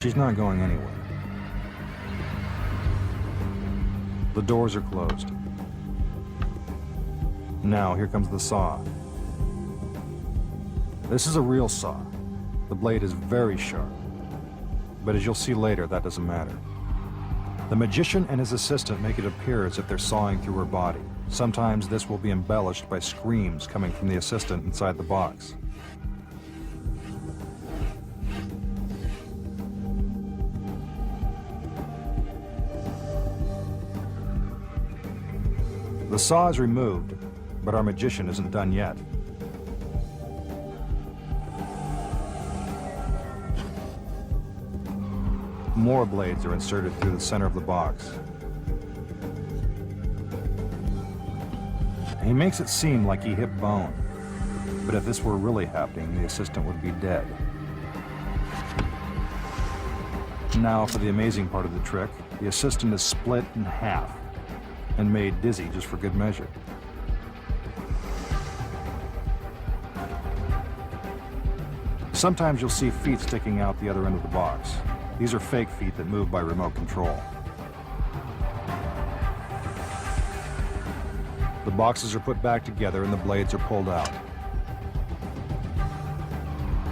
She's not going anywhere. The doors are closed. Now, here comes the saw. This is a real saw. The blade is very sharp. But as you'll see later, that doesn't matter. The magician and his assistant make it appear as if they're sawing through her body. Sometimes this will be embellished by screams coming from the assistant inside the box. The saw is removed, but our magician isn't done yet. More blades are inserted through the center of the box. He makes it seem like he hit bone, but if this were really happening, the assistant would be dead. Now for the amazing part of the trick, the assistant is split in half and made dizzy just for good measure. Sometimes you'll see feet sticking out the other end of the box. These are fake feet that move by remote control. The boxes are put back together and the blades are pulled out.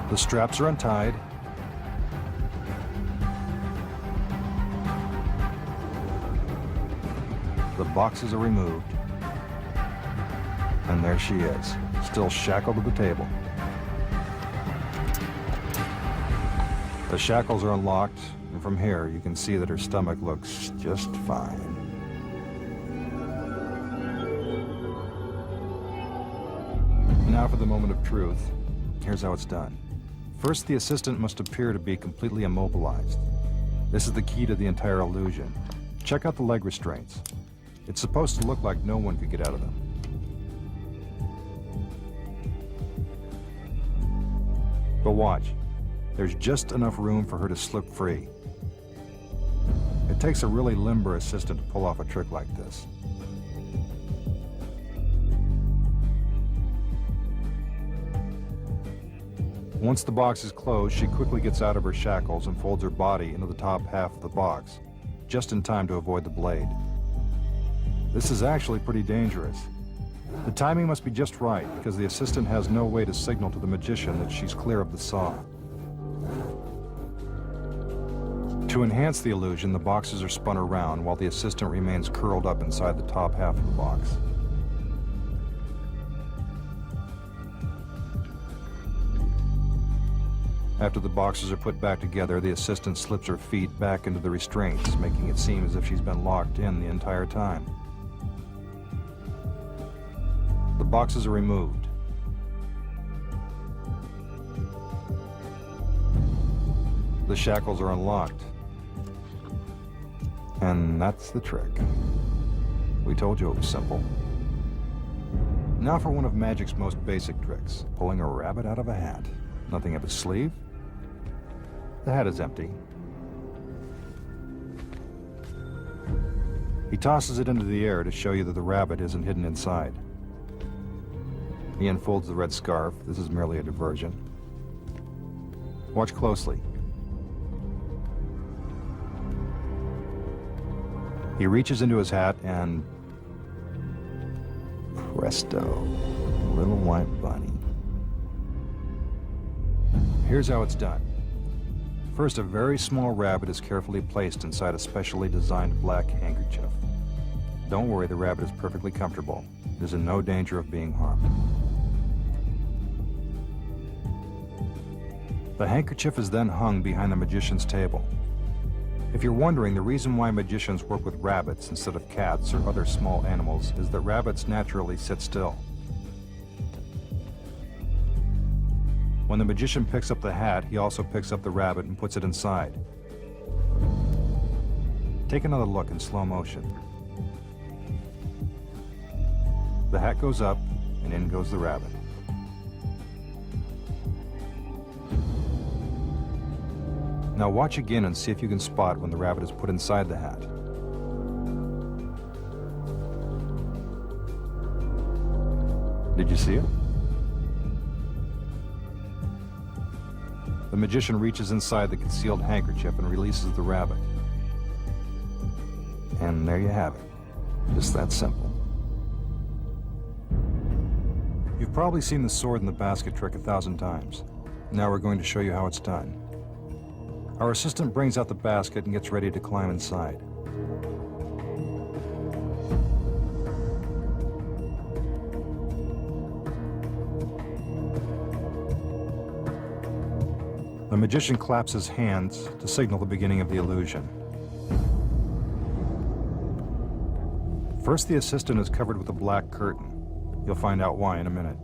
The straps are untied. The boxes are removed. And there she is, still shackled to the table. The shackles are unlocked, and from here you can see that her stomach looks just fine. Now for the moment of truth. Here's how it's done. First, the assistant must appear to be completely immobilized. This is the key to the entire illusion. Check out the leg restraints. It's supposed to look like no one could get out of them. But watch. There's just enough room for her to slip free. It takes a really limber assistant to pull off a trick like this. Once the box is closed, she quickly gets out of her shackles and folds her body into the top half of the box, just in time to avoid the blade. This is actually pretty dangerous. The timing must be just right, because the assistant has no way to signal to the magician that she's clear of the saw. To enhance the illusion, the boxes are spun around while the assistant remains curled up inside the top half of the box. After the boxes are put back together, the assistant slips her feet back into the restraints, making it seem as if she's been locked in the entire time. The boxes are removed. The shackles are unlocked. And that's the trick. We told you it was simple. Now for one of magic's most basic tricks, pulling a rabbit out of a hat. Nothing up his sleeve. The hat is empty. He tosses it into the air to show you that the rabbit isn't hidden inside. He unfolds the red scarf. This is merely a diversion. Watch closely. He reaches into his hat and presto, little white bunny. Here's how it's done. First, a very small rabbit is carefully placed inside a specially designed black handkerchief. Don't worry, the rabbit is perfectly comfortable. It is in no danger of being harmed. The handkerchief is then hung behind the magician's table. If you're wondering, the reason why magicians work with rabbits instead of cats or other small animals is that rabbits naturally sit still. When the magician picks up the hat, he also picks up the rabbit and puts it inside. Take another look in slow motion. The hat goes up, and in goes the rabbit. Now watch again and see if you can spot when the rabbit is put inside the hat. Did you see it? The magician reaches inside the concealed handkerchief and releases the rabbit. And there you have it. Just that simple. You've probably seen the sword in the basket trick 1,000 times. Now we're going to show you how it's done. Our assistant brings out the basket and gets ready to climb inside. The magician claps his hands to signal the beginning of the illusion. First, the assistant is covered with a black curtain. You'll find out why in a minute.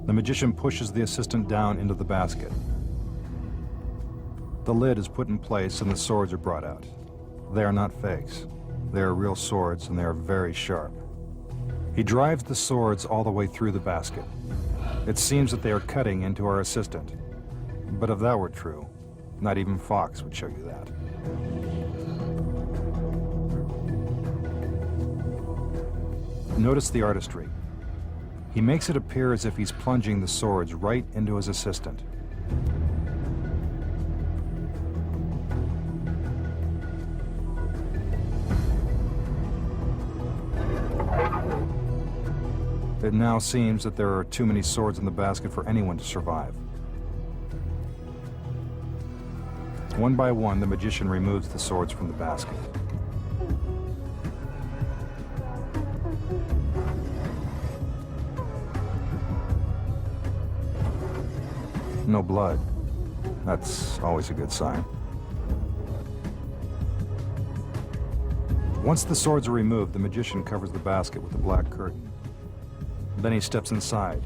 The magician pushes the assistant down into the basket. The lid is put in place and the swords are brought out. They are not fakes. They are real swords and they are very sharp. He drives the swords all the way through the basket. It seems that they are cutting into our assistant. But if that were true, not even Fox would show you that. Notice the artistry. He makes it appear as if he's plunging the swords right into his assistant. It now seems that there are too many swords in the basket for anyone to survive. One by one, the magician removes the swords from the basket. No blood. That's always a good sign. Once the swords are removed, the magician covers the basket with a black curtain. Then he steps inside.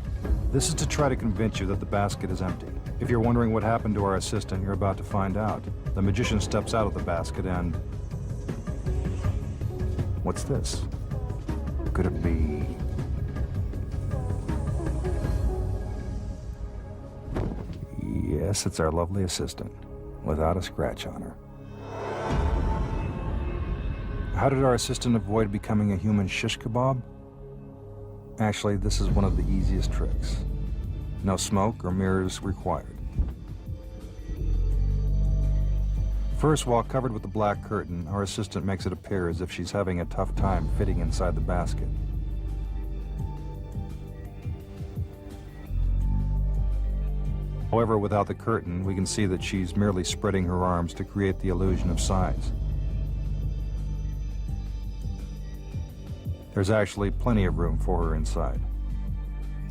This is to try to convince you that the basket is empty. If you're wondering what happened to our assistant, you're about to find out. The magician steps out of the basket and... what's this? Could it be... Yes, it's our lovely assistant, without a scratch on her. How did our assistant avoid becoming a human shish kebab? Actually, this is one of the easiest tricks. No smoke or mirrors required. First, while covered with the black curtain, our assistant makes it appear as if she's having a tough time fitting inside the basket. However, without the curtain, we can see that she's merely spreading her arms to create the illusion of size. There's actually plenty of room for her inside.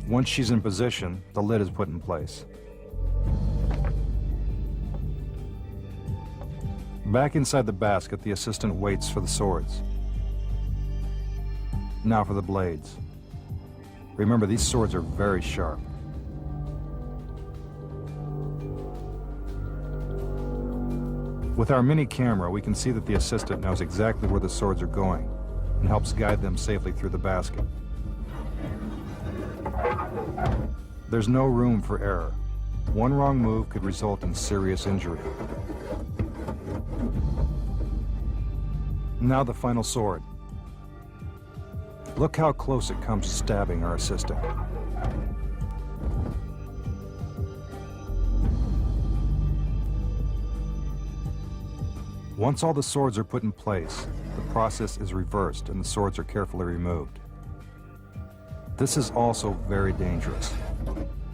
Once she's in position, the lid is put in place. Back inside the basket, the assistant waits for the swords. Now for the blades. Remember, these swords are very sharp. With our mini camera, we can see that the assistant knows exactly where the swords are going and helps guide them safely through the basket. There's no room for error. One wrong move could result in serious injury. Now the final sword. Look how close it comes to stabbing our assistant. Once all the swords are put in place, the process is reversed and the swords are carefully removed. This is also very dangerous.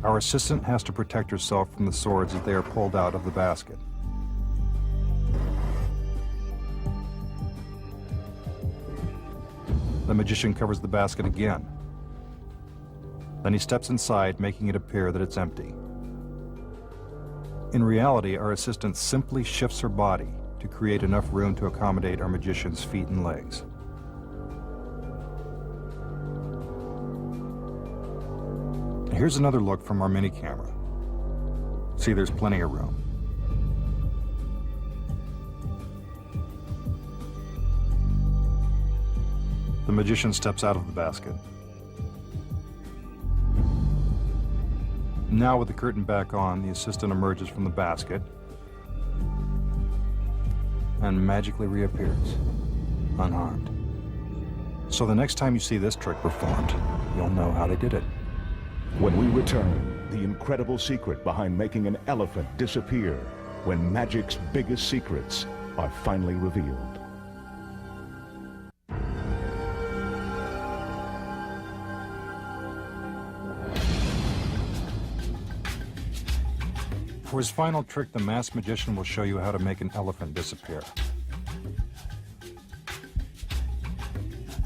Our assistant has to protect herself from the swords as they are pulled out of the basket. The magician covers the basket again. Then he steps inside, making it appear that it's empty. In reality, our assistant simply shifts her body to create enough room to accommodate our magician's feet and legs. Here's another look from our mini camera. See, there's plenty of room. The magician steps out of the basket. Now, with the curtain back on, the assistant emerges from the basket and magically reappears, unharmed. So the next time you see this trick performed, you'll know how they did it. When we return, the incredible secret behind making an elephant disappear when magic's biggest secrets are finally revealed. For his final trick, the masked magician will show you how to make an elephant disappear.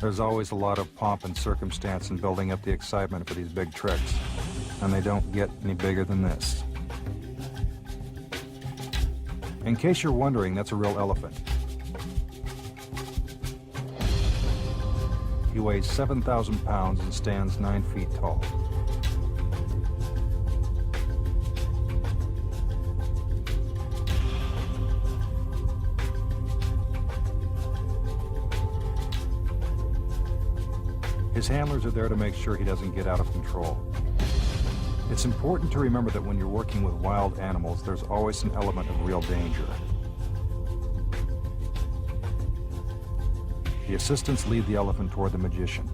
There's always a lot of pomp and circumstance in building up the excitement for these big tricks, and they don't get any bigger than this. In case you're wondering, that's a real elephant. He weighs 7,000 pounds and stands 9 feet tall. His handlers are there to make sure he doesn't get out of control. It's important to remember that when you're working with wild animals, there's always an element of real danger. The assistants lead the elephant toward the magician.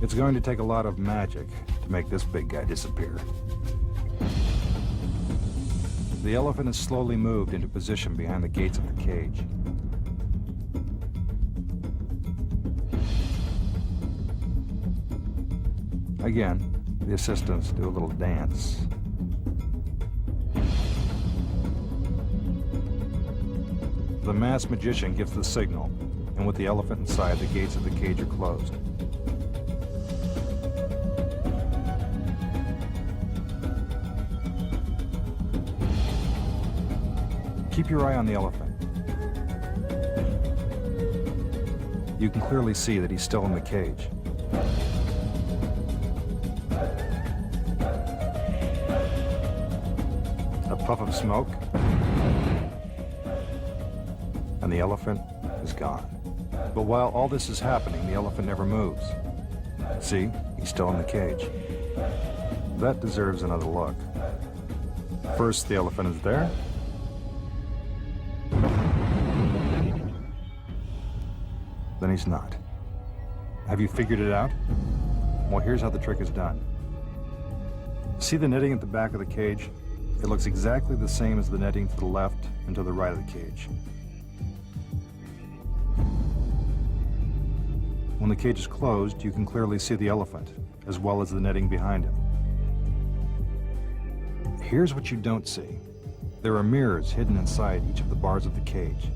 It's going to take a lot of magic to make this big guy disappear. The elephant is slowly moved into position behind the gates of the cage. Again, the assistants do a little dance. The masked magician gives the signal, and with the elephant inside, the gates of the cage are closed. Keep your eye on the elephant. You can clearly see that he's still in the cage. A puff of smoke, and the elephant is gone. But while all this is happening, the elephant never moves. See, he's still in the cage. That deserves another look. First, the elephant is there. Then he's not. Have you figured it out? Well, here's how the trick is done. See the netting at the back of the cage? It looks exactly the same as the netting to the left and to the right of the cage. When the cage is closed, you can clearly see the elephant, as well as the netting behind him. Here's what you don't see. There are mirrors hidden inside each of the bars of the cage.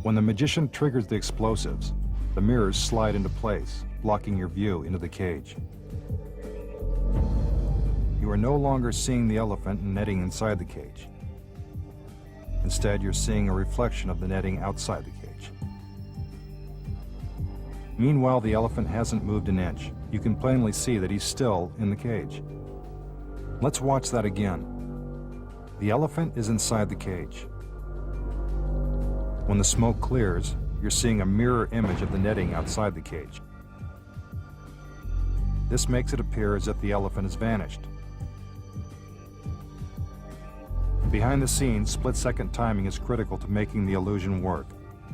When the magician triggers the explosives, the mirrors slide into place, blocking your view into the cage. You are no longer seeing the elephant and netting inside the cage. Instead, you're seeing a reflection of the netting outside the cage. Meanwhile, the elephant hasn't moved an inch. You can plainly see that he's still in the cage. Let's watch that again. The elephant is inside the cage. When the smoke clears, you're seeing a mirror image of the netting outside the cage. This makes it appear as if the elephant has vanished. Behind the scenes, split-second timing is critical to making the illusion work.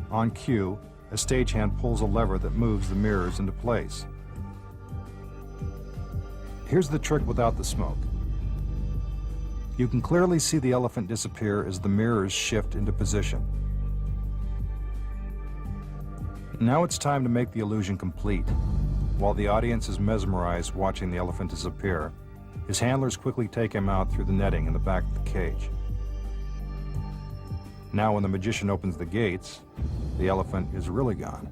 On cue, a stagehand pulls a lever that moves the mirrors into place. Here's the trick without the smoke. You can clearly see the elephant disappear as the mirrors shift into position. Now it's time to make the illusion complete. While the audience is mesmerized watching the elephant disappear, his handlers quickly take him out through the netting in the back of the cage. Now when the magician opens the gates, the elephant is really gone.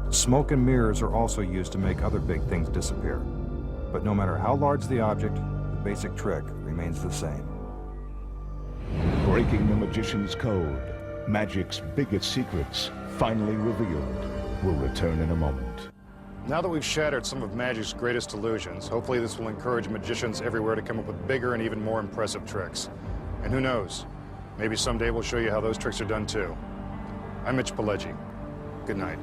Smoke and mirrors are also used to make other big things disappear. But no matter how large the object, the basic trick remains the same. Breaking the magician's code, magic's biggest secrets, finally revealed, will return in a moment. Now that we've shattered some of magic's greatest illusions, hopefully this will encourage magicians everywhere to come up with bigger and even more impressive tricks. And who knows, maybe someday we'll show you how those tricks are done too. I'm Mitch Pileggi. Good night.